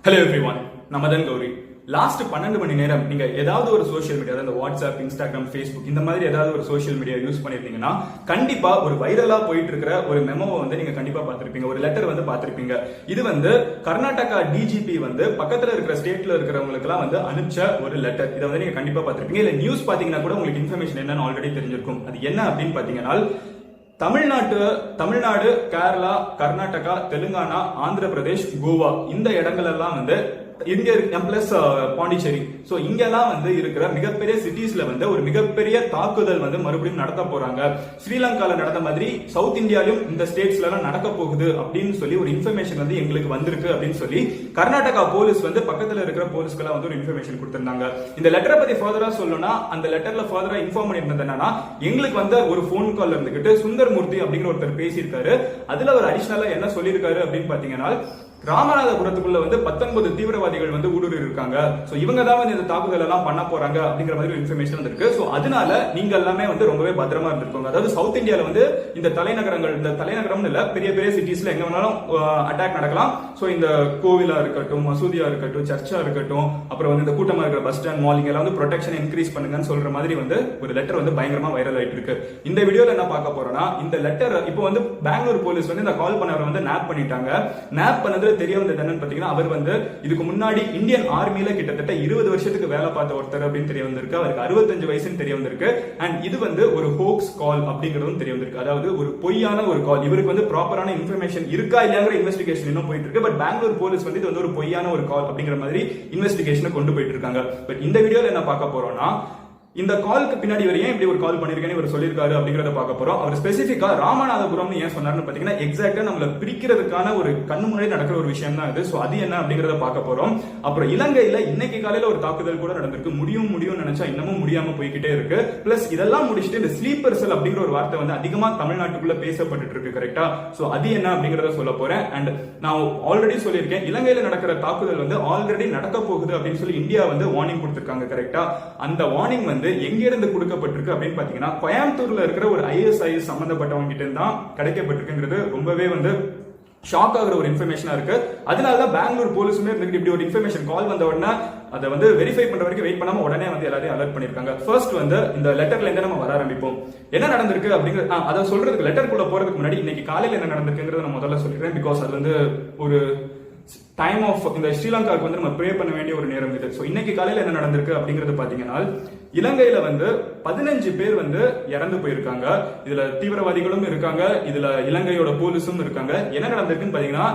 Hello everyone, Madan Gowri. Last 12 மணி நேரம் நீங்க ஏதாவது ஒரு சோஷியல் மீடியா, அதாவது வாட்ஸ்அப், இன்ஸ்டாகிராம், ஃபேஸ்புக் இந்த மாதிரி ஏதாவது ஒரு சோஷியல் மீடியா யூஸ் பண்ணிருந்தீங்கன்னா கண்டிப்பா ஒரு வைரலா போயிட்டு இருக்கிற ஒரு மெமோவை வந்து நீங்க கண்டிப்பா பார்த்திருப்பீங்க, ஒரு லெட்டர் வந்து பார்த்திருப்பீங்க. இது வந்து கர்நாடகா டிஜிபி வந்து பக்கத்துல இருக்கிற ஸ்டேட்ல இருக்கிறவங்களுக்கு எல்லாம் வந்து அனுப்பிச்ச ஒரு லெட்டர். இதை வந்து நீங்க கண்டிப்பா பார்த்திருப்பீங்க. இல்ல நியூஸ் பாத்தீங்கன்னா கூட உங்களுக்கு இன்ஃபர்மேஷன் என்னன்னு ஆல்ரெடி தெரிஞ்சிருக்கும். அது என்ன அப்படின்னு பாத்தீங்கன்னா, தமிழ்நாடு, கேரளா, கர்நாடகா, தெலுங்கானா, ஆந்திர பிரதேஷ், கோவா இந்த இடங்கள் எல்லாம் வந்து இங்க பிளஸ் பாண்டிச்சேரி, சோ இங்கெல்லாம் வந்து இருக்கிற மிகப்பெரிய சிட்டிஸ்ல வந்து ஒரு மிகப்பெரிய தாக்குதல் வந்து மறுபடியும் நடத்த போறாங்க. ஸ்ரீலங்கால நடந்த மாதிரி சவுத் இந்தியாவிலும் இந்த ஸ்டேட்ஸ்ல எல்லாம் நடக்க போகுது அப்படின்னு சொல்லி ஒரு இன்ஃபர்மேஷன் வந்து எங்களுக்கு வந்திருக்கு அப்படின்னு சொல்லி கர்நாடகா போலீஸ் வந்து பக்கத்துல இருக்கிற போலீஸ்க்கு வந்து ஒரு இன்ஃபர்மேஷன் கொடுத்திருந்தாங்க. இந்த லெட்டரை பத்தி ஃபர்தரா சொல்லணும்னா, அந்த லெட்டர்ல ஃபர்தரா இன்ஃபார்ம் பண்ணிருந்தது என்னன்னா, எங்களுக்கு வந்து ஒரு போன் கால் இருந்துகிட்டு சுந்தர்மூர்த்தி அப்படிங்கிற ஒருத்தர் பேசியிருக்காரு. அதுல ஒரு அடிஷனலா என்ன சொல்லியிருக்காரு அப்படின்னு பாத்தீங்கன்னா, ராமநாதபுரத்துக்குள்ள வந்து 19 தீவிரவாதிகள் வந்து ஊடுருவி இருக்காங்க. சோ இவங்க தான் வந்து இந்த தாக்குதல் எல்லாம் பண்ண போறாங்க அப்படிங்கிற மாதிரி இன்ஃபர்மேஷன் இருக்கு. சோ அதனால நீங்க எல்லாமே வந்து ரொம்பவே பத்திரமா இருந்திருக்கோங்க. அதாவது சவுத் இந்தியால வந்து இந்த தலைநகரம் இல்ல, பெரிய பெரிய சிட்டிஸ்ல எங்க வேணாலும் அட்டாக் நடக்கலாம். சோ இந்த கோவிலா இருக்கட்டும், மசூதியா இருக்கட்டும், சர்ச்சா இருக்கட்டும், அப்புறம் வந்து இந்த கூட்டமா இருக்கிற பஸ் ஸ்டாண்ட், மால், இங்க எல்லாம் வந்து ப்ரொடெக்ஷன் இன்க்ரீஸ் பண்ணுங்கன்னு சொல்ற மாதிரி வந்து ஒரு லெட்டர் வந்து பயங்கரமா வைரல் ஆயிட்டு இருக்கு. இந்த வீடியோல என்ன பார்க்க போறோம்னா, இந்த லெட்டர் இப்போ வந்து பெங்களூர் போலீஸ் வந்து இந்த கால் பண்ணவரை வந்து நேப் பண்ணிட்டாங்க. நேப் பண்ணது தெரிய வந்தது என்னன்னு பாத்தீங்கன்னா, அவர் வந்து இதுக்கு முன்னாடி இந்தியன் ஆர்மில கிட்டத்தட்ட 20 வருஷத்துக்கு வேலை பார்த்த ஒருத்தர் அப்படின்னு தெரிய வந்திருக்கு. அவருக்கு 65 வயசுன்னு தெரிய வந்திருக்கு. அண்ட் இது வந்து ஒரு ஹோக்ஸ் கால் அப்படிங்கறதும் தெரிய வந்திருக்கு. அதாவது ஒரு பொய்யான ஒரு கால். இவருக்கு வந்து ப்ராப்பரான இன்ஃபர்மேஷன் இருக்கா இல்லையாங்கிற இன்வெஸ்டிகேஷன் இன்னும் போயிட்டு இருக்கு. பட் பெங்களூர் போலீஸ் வந்து இது வந்து ஒரு பொய்யான ஒரு கால் அப்படிங்கிற மாதிரி இன்வெஸ்டிகேஷனை கொண்டு போயிட்டு இருக்காங்க. பட் இந்த வீடியோல என்ன பார்க்க போறோம்னா, இந்த காலுக்கு பின்னாடி இவர் ஏன் இப்படி ஒரு கால் பண்ணிருக்கேன்னு இவர் சொல்லியிருக்காரு அப்படிங்கறத பார்க்க போறோம். அவர் ஸ்பெசிபிக்கா ராமநாதபுரம் ஏன் சொன்னாருன்னு பாத்தீங்கன்னா, எக்ஸாக்டா நம்மள பிரிக்கிறதுக்கான ஒரு கண்ணு முன்னாடி நடக்கிற ஒரு விஷயம் தான் இது. சோ அது என்ன அப்படிங்கறத பார்க்க போறோம். அப்புறம் இலங்கையில இன்னைக்கு காலையில ஒரு தாக்குதல் கூட நடந்திருக்கு. முடியும் நினைச்சா இன்னமும் முடியாம போய்கிட்டே இருக்கு. பிளஸ் இதெல்லாம் முடிச்சுட்டு இந்த ஸ்லீப்பர் செல் அப்படிங்கிற ஒரு வார்த்தை வந்து அதிகமா தமிழ்நாட்டுக்குள்ள பேசப்பட்டு இருக்கு. கரெக்டா? சோ அது என்ன அப்படிங்கறத சொல்ல போறேன். அண்ட் நான் ஆல்ரெடி சொல்லியிருக்கேன், இலங்கையில நடக்கிற தாக்குதல் வந்து ஆல்ரெடி நடக்க போகுது அப்படின்னு சொல்லி இந்தியா வந்து வார்னிங் கொடுத்திருக்காங்க. கரெக்டா? அந்த வார்னிங் வந்து எங்க இருந்து கொடுக்கப்பட்டிருக்கு அப்படின்னு பாத்தீங்கன்னா, கோயம்புத்தூர்ல இருக்கிற ஒரு ISIS சம்பந்தப்பட்டவங்க கிட்ட தான் கிடைக்கப்பட்டிருக்குங்கிறது ரொம்பவே வந்து ஷாக் ஆகுற ஒரு இன்ஃபர்மேஷனா இருக்கு. அதனாலதான் பெங்களூர் போலீஸுமே இப்படி ஒரு இன்ஃபர்மேஷன் கால் வந்த உடனே அதை வந்து வெரிஃபை பண்ற வரைக்கும் வெயிட் பண்ணாம உடனே வந்து எல்லாரையும் அலர்ட் பண்ணிருக்காங்க. ஃபர்ஸ்ட் வந்து இந்த லெட்டர்ல இருந்து நம்ம வர ஆரம்பிப்போம். என்ன நடந்திருக்கு அப்படிங்கிறது அதை சொல்றதுக்கு, லெட்டருக்குள்ள போறதுக்கு முன்னாடி இன்னைக்கு காலையில என்ன நடந்திருக்குங்கிறத நான் முதல்ல சொல்லிக்கிறேன். பிகாஸ் அது வந்து ஒரு டைம் ஆஃப் இந்த ஸ்ரீலங்காவுக்கு வந்து நம்ம ப்ரே பண்ண வேண்டிய ஒரு நேரம் இது. சோ இன்னைக்கு காலையில என்ன நடந்திருக்கு அப்படிங்கறது பாத்தீங்கன்னா, இலங்கையில வந்து 15 பேர் வந்து இறந்து போயிருக்காங்க. இதுல தீவிரவாதிகளும் இருக்காங்க, இதுல இலங்கையோட போலீஸும் இருக்காங்க. என்ன நடந்திருக்குன்னு பாத்தீங்கன்னா,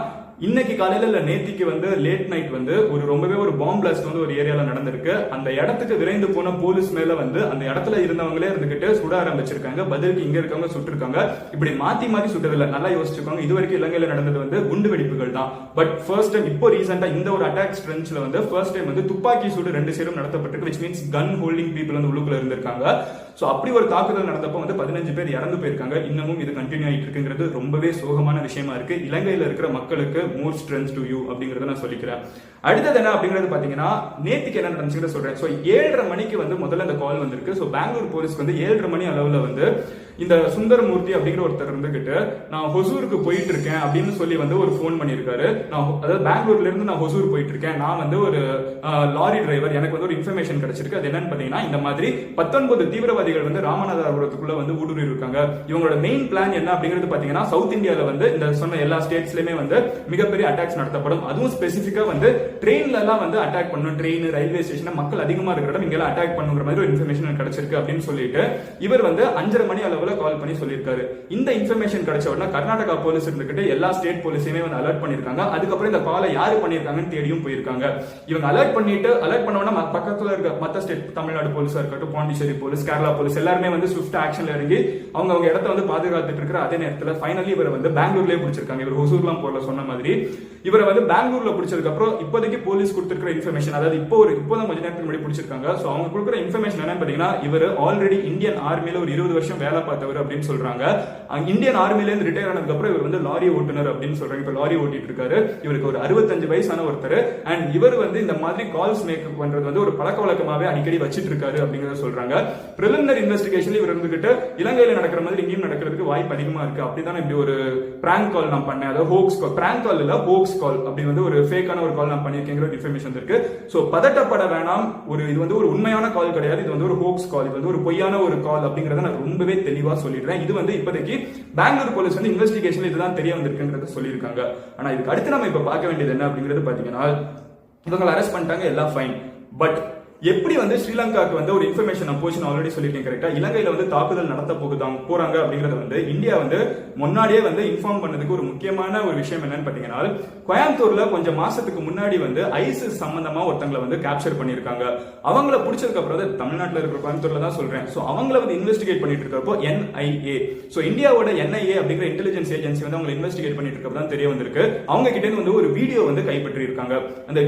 இன்னைக்கு காலையில இல்ல நேத்திக்கு வந்து லேட் நைட் வந்து ரொம்பவே ஒரு பாம்பு பிளாஸ்ட் வந்து ஒரு ஏரியால நடந்திருக்கு. அந்த இடத்துக்கு விரைந்து போன போலீஸ் மேல வந்து அந்த இடத்துல இருந்தவங்களே இருந்துகிட்டு சுட ஆரம்பிச்சிருக்காங்க. பதிலுக்கு இங்க இருக்கவங்க சுட்டிருக்காங்க. இப்படி மாத்தி சுட்டதில்ல. நல்லா யோசிச்சுக்கோங்க. இது வரைக்கும் இலங்கையில நடந்தது வந்து குண்டு வெடிப்புகள் தான். பட் ஃபர்ஸ்ட் டைம் இப்போ ரீசெண்டா இந்த ஒரு அட்டாக் ஸ்ட்ரென்ச்ல வந்து ஃபர்ஸ்ட் டைம் வந்து துப்பாக்கி சூடு 2 சேரும் நடத்தப்பட்டிருக்கு. which means gun holding people வந்து உள்ளுக்குள்ள இருந்திருக்காங்க. சோ அப்படி ஒரு தாக்குதல் நடந்தப்போ வந்து 15 பேர் இறந்து போயிருக்காங்க. இன்னமும் இது கண்டினியூ ஆயிட்டு இருக்குங்கிறது ரொம்பவே சோகமான விஷயமா இருக்கு. இலங்கையில இருக்கிற மக்களுக்கு more strength to you அப்படிங்கறத நான் சொல்லிக்கிறேன். அடுத்தது என்ன அப்படிங்கிறது பாத்தீங்கன்னா, நேத்திக்கு என்ன நடந்துச்சுன்னு சொல்றேன். சோ 7:30 மணிக்கு வந்து முதல்ல இந்த கால் வந்திருக்கு. சோ பெங்களூர் போலீஸ்க்கு வந்து 7:30 மணி அளவுல வந்து இந்த சுந்தரமூர்த்தி அப்படிங்கிற ஒருத்தர் இருந்துகிட்டு, நான் ஹொசூருக்கு போயிட்டு இருக்கேன் அப்படின்னு சொல்லி வந்து ஒரு போன் பண்ணிருக்காரு. அதாவது பெங்களூர்ல இருந்து நான் ஹொசூர் போயிட்டு இருக்கேன், நான் வந்து ஒரு லாரி டிரைவர், எனக்கு வந்து ஒரு இன்ஃபர்மேஷன் கிடைச்சிருக்கு. அது என்னன்னு பாத்தீங்கன்னா, இந்த மாதிரி 19 தீவிரவாதிகள் வந்து ராமநாதபுரத்துக்குள்ள வந்து ஊடுருவி இருக்காங்க. இவங்களோட மெயின் பிளான் என்ன அப்படிங்கிறது பாத்தீங்கன்னா, சவுத் இந்தியால வந்து இந்த சொன்ன எல்லா ஸ்டேட்ஸ்லயுமே வந்து மிகப்பெரிய அட்டாக்ஸ் நடத்தப்படும். அதுவும் ஸ்பெசிபிக்கா வந்து ட்ரெயின்ல எல்லாம் வந்து அட்டாக் பண்ணும். ட்ரெயின், ரயில்வே ஸ்டேஷன், மக்கள் அதிகமா இருக்கிற இடம் இங்க அட்டாக் பண்ணுங்கிற மாதிரி ஒரு இன்ஃபர்மேஷன் கிடைச்சிருக்கு அப்படின்னு சொல்லிட்டு இவர் வந்து 5:30 மணி அளவுல கால் பண்ணி சொல்லியிருக்காரு. இந்த இன்ஃபர்மேஷன் கிடைச்ச உடனே கர்நாடகா போலீஸ் இருந்துகிட்டு எல்லா ஸ்டேட் போலீஸையுமே வந்து அலர்ட் பண்ணிருக்காங்க. அதுக்கப்புறம் இந்த காலை யாரு பண்ணிருக்காங்கன்னு தேடியும் போயிருக்காங்க. இவங்க அலர்ட் பண்ண உடனே பக்கத்துல இருக்க மத்த ஸ்டேட், தமிழ்நாடு போலீஸா இருக்கட்டும், பாண்டிச்சேரி போலீஸ், கேரளா போலீஸ் எல்லாருமே வந்து ஸ்விஃப்ட் ஆக்ஷன்ல இறங்கி அவங்க இடத்த வந்து பாதுகாத்துட்டு இருக்கிற அதே நேரத்தில் ஃபைனலி இவரை வந்து பெங்களூர்லயே பிடிச்சிருக்காங்க. இவர் ஹொசூர்லாம் போல சொன்ன மாதிரி இவரை வந்து பெங்களூர்ல பிடிச்சதுக்கு அப்புறம் இப்போதைக்கு போலீஸ் கொடுத்திருக்கிற இன்ஃபர்மேஷன், அதாவது இப்போதான் கொஞ்ச நேரத்துக்கு முன்னாடி பிடிச்சிருக்காங்க. சோ அவங்க கொடுக்குற இன்ஃபர்மேஷன் என்னன்னு பாத்தீங்கன்னா, இவர் ஆல்ரெடி இந்தியன் ஆர்மியில ஒரு 20 வருஷம் வேலை பார்த்தவர் அப்படின்னு சொல்றாங்க. இந்தியன் ஆர்மில இருந்து ரிட்டையர் ஆனதுக்கு அப்புறம் இவர் வந்து லாரி ஓட்டுநர் அப்படின்னு சொல்றாங்க. இப்ப லாரி ஓட்டிட்டு இருக்காரு. இவருக்கு ஒரு 65 வயசான ஒருத்தர். அண்ட் இவர் வந்து இந்த மாதிரி கால்ஸ் மேக் பண்றது வந்து ஒரு பழக்க வழக்கமாவே அடிக்கடி வச்சிட்டு இருக்காரு அப்படிங்கறத சொல்றாங்க. பிரிலிமினரி இன்வெஸ்டிகேஷன்ல இவர் இருந்துகிட்டு இலங்கையில நடக்கிற மாதிரி இங்கேயும் நடக்கிறதுக்கு வாய்ப்பு அதிகமா இருக்கு. அப்படிதான் இப்படி ஒரு பிராங்க் கால் நான் பண்ணேன், அதாவது ஹோக்ஸ் கால், பிராங்க் கால் இல்ல ஹோக்ஸ் கால் அப்படி வந்து ஒரு ஃபேக்கான ஒரு கால் நான் பண்ணிருக்கேங்கிற இன்ஃபர்மேஷன் இருக்கு. சோ பதட்டப்பட வேணாம். இது வந்து ஒரு உண்மையான கால் கிடையாது, இது வந்து ஒரு ஹோக்ஸ் கால், இது வந்து ஒரு பொய்யான ஒரு கால் அப்படிங்கறத நான் ரொம்பவே தெளிவா சொல்லிடுறேன். இது வந்து இப்போதைக்கு பெங்களூர் போலீஸ் வந்து இன்வெஸ்டிகேஷன்ல இதுதான் தெரிய வந்திருக்குங்கிறத சொல்லியிருக்காங்க. ஆனா இதுக்கு அடுத்து நம்ம இப்ப பார்க்க வேண்டியது என்ன அப்படிங்கிறது பாத்தீங்கன்னா, இவங்க அரெஸ்ட் பண்ணிட்டாங்க, எல்லாம் ஃபைன். பட் எப்படி வந்து ஸ்ரீலங்காக்கு வந்து ஒரு இன்ஃபர்மேஷன் போச்சு ஆல்ரெடி சொல்லிருக்கேன் கரெக்டா. இலங்கையில வந்து தாக்குதல் நடத்த போறாங்க அப்படிங்கறது வந்து இந்தியா வந்து முன்னாடியே வந்து இன்ஃபார்ம் பண்ணதுக்கு ஒரு முக்கியமான ஒரு விஷயம் என்னன்னு பாத்தீங்கன்னா, கோயம்புத்தூர்ல கொஞ்சம் மாசத்துக்கு முன்னாடி வந்து ஐசிஸ் சம்பந்தமா ஒருத்தங்களை வந்து கேப்சர் பண்ணிருக்காங்க. அவங்கள பிடிச்சதுக்கு அப்புறம் தமிழ்நாட்டில் இருக்கிற கோயம்புத்தூர்ல தான் சொல்றேன். சோ அவங்கள வந்து இன்வெஸ்டிகேட் பண்ணிட்டு இருக்கப்போ NIA, சோ இந்தியாவோட NIA அப்படிங்கிற இன்டெலிஜென்ஸ் ஏஜென்சி வந்து அவங்க இன்வெஸ்டிகேட் பண்ணிட்டு இருக்கப்போ தான் தெரிய வந்திருக்கு. அவங்க கிட்ட இருந்து வந்து ஒரு வீடியோ வந்து கைப்பற்றி இருக்காங்க. அந்த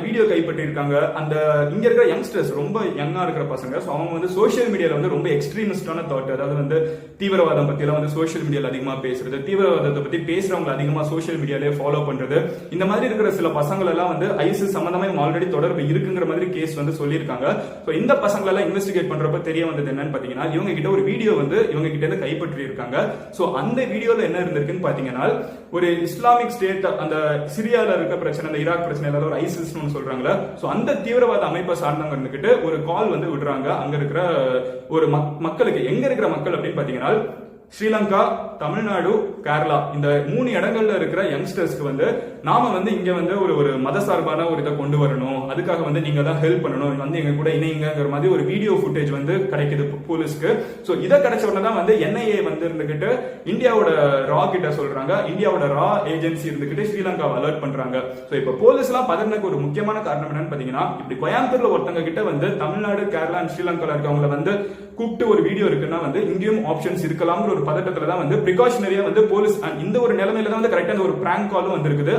வீடியோ கைப்பற்றி இருக்காங்க. அந்த இங்க இருக்கிற யங்ஸ்டர்ஸ், ரொம்ப யங்கா இருக்கிற பசங்க, சோ அவங்க வந்து சோஷியல் மீடியால வந்து ரொம்ப எக்ஸ்ட்ரீமிஸ்டான தாட், அதாவது வந்து தீவிரவாதம் பத்தி எல்லாம் வந்து சோஷியல் மீடியால அதிகமா பேசுறது, தீவிரவாதத்தை பத்தி பேசுறவங்க அதிகமா சோஷியல் மீடியாலே ஃபாலோ பண்றது, இந்த மாதிரி இருக்கிற சில பசங்கள் எல்லாம் வந்து ஐசிஸ் சம்பந்தமா ஆல்ரெடி தொடர்பு இருக்குங்கிற மாதிரி கேஸ் வந்து சொல்லியிருக்காங்க. சோ இந்த பசங்களை எல்லாம் இன்வெஸ்டிகேட் பண்றப்ப தெரிய வந்தது என்னன்னு பாத்தீங்கன்னா, இவங்க கிட்ட ஒரு வீடியோ வந்து இவங்க கிட்ட இருந்து கைப்பற்றி இருக்காங்க. சோ அந்த வீடியோல என்ன இருந்திருக்குன்னு பாத்தீங்கன்னா, ஒரு இஸ்லாமிக் ஸ்டேட், அந்த சிரியால இருக்க பிரச்சனை, அந்த ஈராக் பிரச்சனை, ஏதாவது ஒரு ஐசிஸ் சொல்றாங்களா, சோ அந்த தீவிரவாத அமைப்பை சார்ந்தவங்க இருந்துகிட்டு ஒரு கால் வந்து விடுறாங்க அங்க இருக்கிற ஒரு மக்களுக்கு. எங்க இருக்கிற மக்கள் அப்படின்னு பாத்தீங்கன்னா, ஸ்ரீலங்கா, தமிழ்நாடு, கேரளா, இந்த 3 இடங்கள்ல இருக்கிற யங்ஸ்டர்ஸ்க்கு வந்து நாம வந்து இங்க வந்து ஒரு மதசார்பான ஒரு இதை கொண்டு வரணும், அதுக்காக வந்து நீங்க தான் ஹெல்ப் பண்ணணும், வந்து எங்க கூட இணைங்கிற மாதிரி ஒரு வீடியோ ஃபுட்டேஜ் வந்து கிடைக்குது போலீஸ்க்கு. சோ இதை கிடைச்ச உடனே தான் வந்து NIA வந்து இருந்துகிட்டு இந்தியாவோட ரா கிட்ட சொல்றாங்க, இந்தியாவோட ரா ஏஜென்சி இருந்துகிட்டு ஸ்ரீலங்காவை அலர்ட் பண்றாங்க. சோ இப்ப போலீஸ் எல்லாம் பதறதுக்கு ஒரு முக்கியமான காரணம் என்னன்னு பாத்தீங்கன்னா, இப்படி கோயம்புத்தூர்ல ஒருத்தங்க கிட்ட வந்து தமிழ்நாடு, கேரளா, ஸ்ரீலங்கால இருக்கவங்களை வந்து கூப்பிட்டு ஒரு வீடியோ இருக்குன்னா வந்து இங்கேயும் ஆப்ஷன்ஸ் இருக்கலாம்ங்கிற ஒரு பதட்டத்துல தான் வந்து பிரிகாஷனரியா வந்து போலீஸ் இந்த ஒரு நிலைமையில தான் வந்து கரெக்டா ஒரு பிராங்க் காலும் வந்திருக்குது.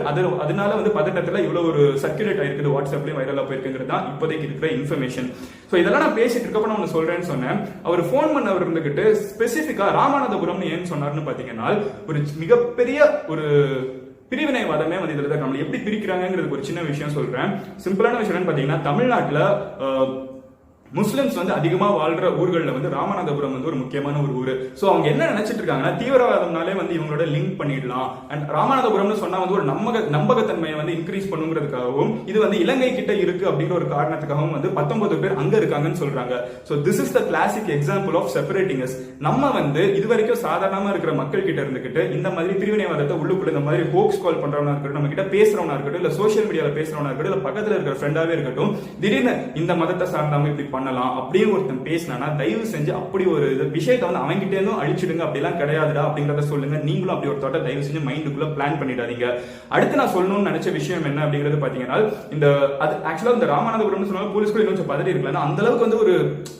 அதனால வந்து பதட்டத்துல இவ்வளவு ஒரு சர்க்குலேட் ஆயிருக்குது, வாட்ஸ்அப்லயும் வைரலா போயிருக்குங்கிறது தான் இப்போதைக்கு இருக்கிற இன்ஃபர்மேஷன். சோ இதெல்லாம் நான் பேசிட்டு இருக்கப்ப நான் சொல்றேன்னு சொன்னேன். அவர் போன் பண்ணவர் இருந்துகிட்டு ஸ்பெசிபிக்கா ராமநாதபுரம் ஏன்னு சொன்னார்னு பாத்தீங்கன்னா, ஒரு மிகப்பெரிய ஒரு பிரிவினைவாதமே வந்து இதுல தான். நம்ம எப்படி பிரிக்கிறாங்கிறது ஒரு சின்ன விஷயம் சொல்றேன். சிம்பிளான விஷயம் பாத்தீங்கன்னா, தமிழ்நாட்டுல முஸ்லிம்ஸ் வந்து அதிகமா வாழ்ற ஊர்கள்ல வந்து ராமநாதபுரம் வந்து ஒரு முக்கியமான ஒரு ஊரு. சோ அவங்க என்ன நினைச்சிட்டு இருக்காங்கன்னா, தீவிரவாதம்னாலே வந்து இவங்களோட லிங்க் பண்ணிடலாம், அண்ட் ராமநாதபுரம்னு சொன்னா வந்து ஒரு நம்பகத்தன்மையை வந்து இன்க்ரீஸ் பண்ணுங்கிறதுக்காகவும், இது வந்து இலங்கை கிட்ட இருக்கு அப்படிங்கிற ஒரு காரணத்துக்காகவும் வந்து 19 பேர் அங்க இருக்காங்கன்னு சொல்றாங்க. So this is the classic example of separating us. நம்ம வந்து இது வரைக்கும் சாதாரணமா இருக்கிற மக்கள் கிட்ட இருந்துகிட்டு இந்த மாதிரி பிரிவினைவாதத்தை உள்ளுக்குள்ள இந்த மாதிரி ஹோக்ஸ் கால் பண்றவனா இருக்கட்டும், நம்ம கிட்ட பேசுறவனா இருக்கட்டும், இல்ல சோசியல் மீடியால பேசுறவனா இருக்கட்டும், இல்ல பக்கத்துல இருக்கிற ஃப்ரெண்டாவே இருக்கட்டும், திடீர்னு இந்த மதத்தை சார்ந்தவங்க இப்படி பண்ணலாம் அப்படின்னு ஒருத்தன் பேசினா, தயவு செஞ்சு அப்படி ஒரு விஷயத்தை வந்து அவங்கிட்ட இருந்தும் அழிச்சிடுங்க, அப்படிலாம் கிடையாதுடா அப்படிங்கறத சொல்லுங்க. நீங்களும் அப்படி ஒரு தாட்டை தயவு செஞ்சு மைண்டுக்குள்ள பிளான் பண்ணிடாதீங்க. அடுத்து நான் சொல்லணும்னு நினைச்ச விஷயம் என்ன அப்படிங்கிறது பாத்தீங்கன்னா, இந்த ஆக்சுவலா இந்த ராமநாதபுரம் சொன்னாலும் போலீஸ் கூட இன்னும் பதறி இருக்கலாம். அந்த அளவுக்கு வந்து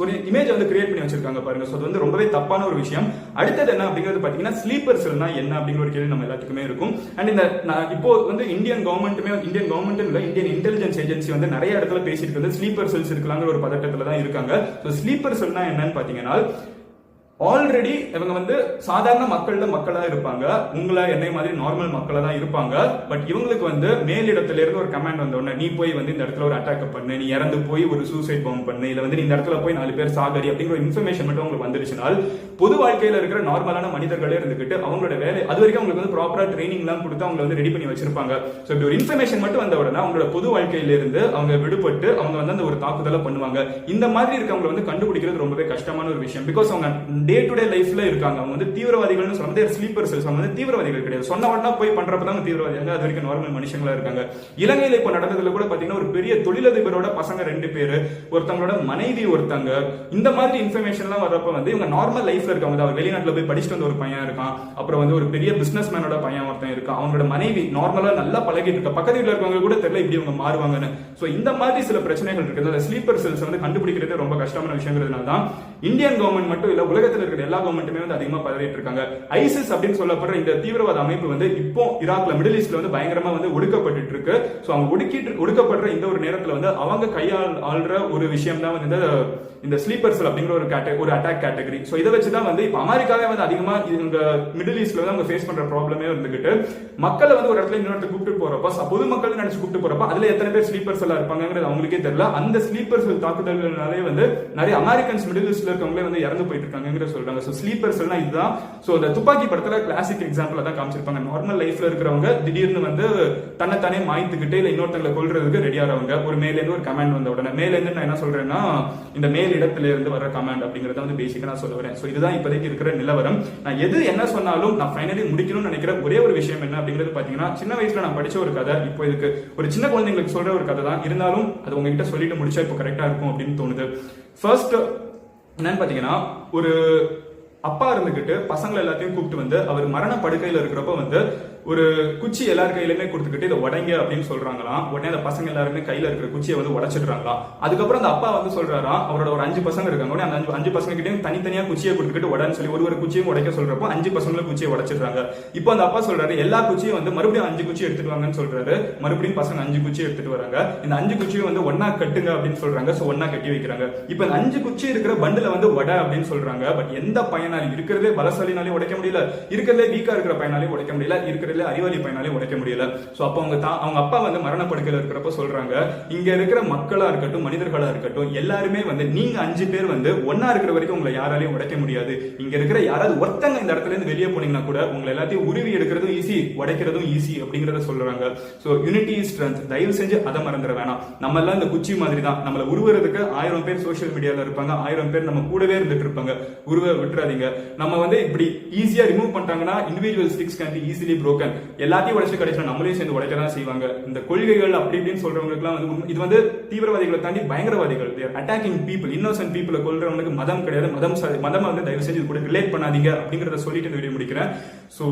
ஒரு இமேஜ் வந்து கிரியேட் பண்ணி வச்சிருக்காங்க பாருங்க. சோ அது வந்து ரொம்பவே தப்பான ஒரு விஷயம். அடுத்தது என்ன அப்படிங்கிறது பாத்தீங்கன்னா, ஸ்லீப்பர் செல்னா என்ன அப்படிங்கிற ஒரு கேள்வி நம்ம எல்லாத்துக்குமே இருக்கும். அண்ட் இந்த இப்போ வந்து இந்தியன் கவர்மெண்ட் இல்ல, இந்தியன் இன்டெலிஜென்ஸ் ஏஜென்சி வந்து நிறைய இடத்துல பேசிட்டு இருக்கு, ஸ்லீப்பர் செல்ஸ் இருக்கலாங்கிற ஒரு பதட்டத்துல தான் இருக்காங்க. ஸ்லீப்பர் செல்னா என்னன்னு பாத்தீங்கன்னா, ஆல்ரெடி இவங்க வந்து சாதாரண மக்களா இருப்பாங்க, உங்களை என்னை மாதிரி நார்மல் மக்களா தான் இருப்பாங்க. பட் இவங்களுக்கு வந்து மேலிடத்துல இருந்து ஒரு கமாண்ட் வந்த உடனே, நீ போய் வந்து இந்த இடத்துல ஒரு அட்டாக் பண்ணு, நீ இறந்து போய் ஒரு சூசைட் பாம்பு பண்ணு, இல்ல வந்து நீ இந்த இடத்துல போய் 4 பேர் சாகடி அப்படிங்கிற ஒரு இன்ஃபர்மேஷன் மட்டும் உங்களுக்கு வந்துருச்சுனால், பொது வாழ்க்கையில இருக்கிற நார்மலான மனிதர்களே இருந்துகிட்டு அவங்களோட வேலை அது வரைக்கும் அவங்களுக்கு வந்து ப்ராப்பரா ட்ரைனிங் எல்லாம் கொடுத்து அவங்க வந்து ரெடி பண்ணி வச்சிருப்பாங்க. சோ இப்படி ஒரு இன்ஃபர்மேஷன் மட்டும் வந்த உடனே அவங்களோட பொது வாழ்க்கையில இருந்து அவங்க விடுபட்டு அவங்க வந்து அந்த ஒரு தாக்குதலை பண்ணுவாங்க. இந்த மாதிரி இருக்கவங்களை வந்து கண்டுபிடிக்கிறது ரொம்பவே கஷ்டமான ஒரு விஷயம். பிகாஸ் அவங்க டே டு டே லைஃப்ல இருக்காங்க. அவங்க வந்து தீவிரவாதிகள்னு சொல்றது ஸ்லீப்பர் செல்ஸ், அவங்க வந்து தீவிரவாதிகள் கிடையாது. சொன்ன உடனே போய் பண்றப்பதான் தீவிரவாதிகள், அது வரைக்கும் நார்மல் மனுஷங்களா இருக்காங்க. இலங்கையில இப்ப நடந்ததுல கூட பாத்தீங்கன்னா, ஒரு பெரிய தொழிலதிபரோட பசங்க 2 பேரு, ஒருத்தங்களோட மனைவி ஒருத்தங்க, இந்த மாதிரி இன்ஃபர்மேஷன் எல்லாம் வர்றப்ப வந்து இவங்க நார்மல் லைஃப்ல இருக்காங்க. அவர் வெளிநாட்டுல போய் படிச்சுட்டு வந்த ஒரு பையன் இருக்கான், அப்புறம் வந்து ஒரு பெரிய பிசினஸ் மேனோட பையன் ஒருத்தன் இருக்கான், அவங்களோட மனைவி நார்மலா நல்லா பழகிட்டு இருக்க, பக்கத்து வீட்டுல இருக்கவங்க கூட தெரியல இப்படி இவங்க மாறுவாங்கன்னு. சோ இந்த மாதிரி சில பிரச்சனைகள் இருக்குது. ஸ்லீப்பர் செல்ஸ் வந்து கண்டுபிடிக்கிறது ரொம்ப கஷ்டமான விஷயங்கிறதுனால தான் இந்தியன் கவர்மெண்ட் மட்டும் இல்ல, உலகத்துல உலகத்தில் இருக்கிற எல்லா கவர்மெண்ட்டுமே வந்து அதிகமா பதவிட்டு இருக்காங்க. ஐசிஸ் அப்படின்னு சொல்லப்படுற இந்த தீவிரவாத அமைப்பு வந்து இப்போ ஈராக்ல மிடில் ஈஸ்ட்ல வந்து பயங்கரமா வந்து ஒடுக்கப்பட்டு இருக்கு. சோ அவங்க ஒடுக்கப்படுற இந்த ஒரு நேரத்துல வந்து அவங்க கையாளுற ஒரு விஷயம் தான் வந்து இந்த ஸ்லீப்பர் செல் அப்படிங்கிற ஒரு அட்டாக் கேட்டகரி. சோ இதை வச்சுதான் வந்து இப்ப அமெரிக்காவே வந்து அதிகமா இந்த மிடில் ஈஸ்ட்ல வந்து அவங்க ஃபேஸ் பண்ற ப்ராப்ளமே வந்துகிட்டு மக்களை வந்து ஒரு இடத்துல இன்னொரு கூப்பிட்டு போறப்ப பொதுமக்கள் நினைச்சு கூப்பிட்டு போறப்ப அதுல எத்தனை பேர் ஸ்லீப்பர் செல்லா இருப்பாங்கிறது அவங்களுக்கே தெரியல. அந்த ஸ்லீப்பர் செல் தாக்குதல்களாலே வந்து நிறைய அமெரிக்கன்ஸ் மிடில் ஈஸ்ட்ல இருக்கவங்களே வந்து இறந்து போயிட்டு இருக்காங்க சொல்றாங்க. சோ ஸ்லீப்பர் செல்னா இதுதான். சோ இந்த துப்பாக்கி படத்துல கிளாசிக் எக்ஸாம்பிள் தான் காமிச்சிருப்பாங்க. நார்மல் லைஃப்ல இருக்கிறவங்க திடீர்னு வந்து தன்னைத்தானே மாய்த்துக்கிட்டு இல்ல இன்னொருத்தங்களை கொல்றதுக்கு ரெடி ஆறவங்க. ஒரு மேல இருந்து ஒரு கமாண்ட் வந்த உடனே மேல இருந்து நான் என்ன சொல்றேன்னா இந்த மேல் இடத்துல இருந்து வர கமாண்ட் அப்படிங்கறத வந்து பேசிக்கா நான் சொல்ல வரேன். சோ இதுதான் இப்போதைக்கு இருக்கிற நிலவரம். நான் எது என்ன சொன்னாலும் நான் ஃபைனலி முடிக்கணும்னு நினைக்கிற ஒரே ஒரு விஷயம் என்ன அப்படிங்கிறது பாத்தீங்கன்னா, சின்ன வயசுல நான் படிச்ச ஒரு கதை இப்போ இதுக்கு ஒரு சின்ன குழந்தைங்களுக்கு சொல்ற ஒரு கதை தான். இருந்தாலும் அது உங்ககிட்ட சொல்லிட்டு முடிச்சா இப்போ கரெக்டா இருக்கும் அப்படின்னு தோணுது. ஃபர்ஸ்ட் என்னன்னு பாத்தீங்கன்னா, ஒரு அப்பா இருந்துகிட்டு பசங்களை எல்லாத்தையும் கூப்பிட்டு வந்து அவர் மரண படுக்கையில இருக்கிறப்ப வந்து ஒரு குச்சி எல்லார் கையிலுமே கொடுத்துக்கிட்டு இதை உடைங்க அப்படின்னு சொல்றாங்களாம். உடனே அந்த பசங்க எல்லாருமே கையில இருக்கிற குச்சியை வந்து உடைச்சிடுறாங்களாம். அதுக்கப்புறம் அந்த அப்பா வந்து சொல்றாராம், அவரோட ஒரு 5 பசங்க இருக்காங்க. உடனே அந்த 5 பசங்க கிட்டையும் தனித்தனியா குச்சியை கொடுத்துக்கிட்டு உடனே சொல்லி ஒரு குச்சியும் உடைக்க சொல்றப்போ 5 பசங்களும் குச்சியை உடைச்சிடுறாங்க. இப்போ அந்த அப்பா சொல்றாரு எல்லா குச்சியும் வந்து மறுபடியும் 5 குச்சி எடுத்துட்டு வாங்கன்னு சொல்றாரு. மறுபடியும் பசங்க 5 குச்சி எடுத்துட்டு வராங்க. இந்த 5 குச்சியும் வந்து ஒன்னா கட்டுங்க அப்படின்னு சொல்றாங்க. சோ ஒன்னா கட்டி வைக்கிறாங்க. இப்போ இந்த 5 குச்சி இருக்கிற பண்டுல வந்து உடை அப்படின்னு சொல்றாங்க. பட் எந்த பையனாலும் இருக்கிறதே பலசாலினாலே உடைக்க முடியல, இருக்கிறதே வீக்கா இருக்கிற பையனாலே உடைக்க முடியல, இருக்கிறதே அறிவாளி பையனாலே உடைக்க முடியல. சோ அப்ப அவங்க அப்பா வந்து மரணப்படுக்கையில இருக்கிறப்ப சொல்றாங்க, இங்க இருக்கிற மக்களா இருக்கட்டும் மனிதர்களா இருக்கட்டும் எல்லாருமே வந்து நீங்க 5 பேர் வந்து ஒன்னா இருக்கிற வரைக்கும் உங்களை யாராலையும் உடைக்க முடியாது. இங்க இருக்கிற யாராவது ஒருத்தங்க இந்த இடத்துல இருந்து வெளியே போனீங்கன்னா கூட உங்களை எல்லாத்தையும் உருவி எடுக்கிறதும் ஈஸி, உடைக்கிறதும் ஈஸி அப்படிங்கறத சொல்றாங்க. So unity is strength. தயவு செஞ்சு அதை மறந்துட வேணாம். நம்ம எல்லாம் இந்த குச்சி மாதிரி தான். நம்மள உருவுறதுக்கு 1000 பேர் சோசியல் மீடியால இருப்பாங்க, 1000 பேர் நம்ம கூடவே இருந்துட்டு இருப்பாங்க. உருவ விட்டுறாதீங்க. நம்ம வந்து இப்படி ஈஸியா ரிமூவ் பண்ணிட்டாங்கன்னா individual sticks can be easily broken. எல்லாத்தையும் உடைச்சு கடைசியில் நம்மளையும் சேர்ந்து உடைக்க தான் செய்வாங்க. இந்த கொள்கைகள் அப்படி இப்படின்னு சொல்றவங்களுக்குலாம் வந்து இது வந்து தீவிரவாதிகளை தாண்டி பயங்கரவாதிகள். அட்டாக்கிங் பீப்புள், இன்னோசன்ட் பீப்புளை கொல்றவங்களுக்கு மதம் கிடையாது. மதம் வந்து தயவு செஞ்சு இது கூட ரிலேட் பண்ணாதீங்க அப்படிங்கறத சொல்லிட்டு இந்த வீடியோ முடிக்கிறேன். சோ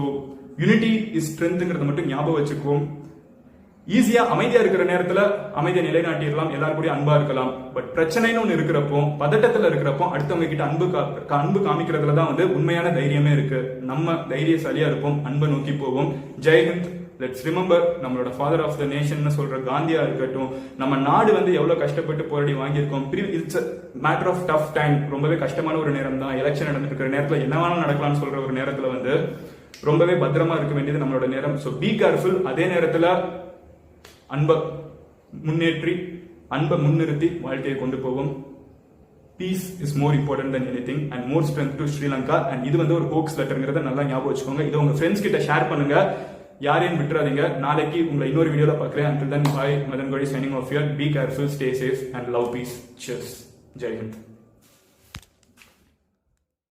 யூனிட்டி இஸ் ஸ்ட்ரென்த்ங்கிறத மட்டும் ஞாபகம் வச்சுக்குவோம். ஈஸியா அமைதியா இருக்கிற நேரத்துல அமைதியை நிலைநாட்டிடலாம், எல்லாரும் கூட அன்பா இருக்கலாம். பட் பிரச்சனைன்னு ஒண்ணு இருக்கிறப்போ, பதட்டத்துல இருக்கிறப்போ அடுத்தவங்க கிட்ட அன்பு காமிக்கிறதுல தான் வந்து உண்மையான தைரியமே இருக்கு. நம்ம தைரியசாலியா இருப்போம், அன்பை நோக்கி போவோம். ஜெய்ஹிந்த். லெட்ஸ் ரிமெம்பர் நம்மளோட ஃபாதர் ஆஃப் த நேஷன் சொல்ற காந்தியா இருக்கட்டும், நம்ம நாடு வந்து எவ்வளவு கஷ்டப்பட்டு போராடி வாங்கியிருக்கோம். It's matter of tough time. ரொம்பவே கஷ்டமான ஒரு நேரம் தான். எலெக்ஷன் நடந்துட்டு இருக்கிற நேரத்துல என்ன வேணாலும் நடக்கலாம்னு சொல்ற ஒரு நேரத்துல வந்து ரொம்பவே பத்திரமா இருக்க வேண்டியது நம்மளோட நேரம். So be careful. அதே நேரத்துல அன்பை முன்னேற்றி அன்பை முன்னிறுத்தி வாழ்க்கையை கொண்டு போவோம். Peace is more important than anything and more strength to Sri Lanka. And இது வந்து ஒரு ஹோக்ஸ் லெட்டர்ங்கிறத நல்லா ஞாபகம் வச்சுக்கோங்க. இதை உங்க ஃப்ரெண்ட்ஸ் கிட்ட ஷேர் பண்ணுங்க, யாரையும் விட்டுறாதீங்க. நாளைக்கு உங்களை இன்னொரு வீடியோல பார்க்குறேன். Until then, bye. Madan Gowri signing off here. Be careful, stay safe and love, peace. Cheers. Jai Hind.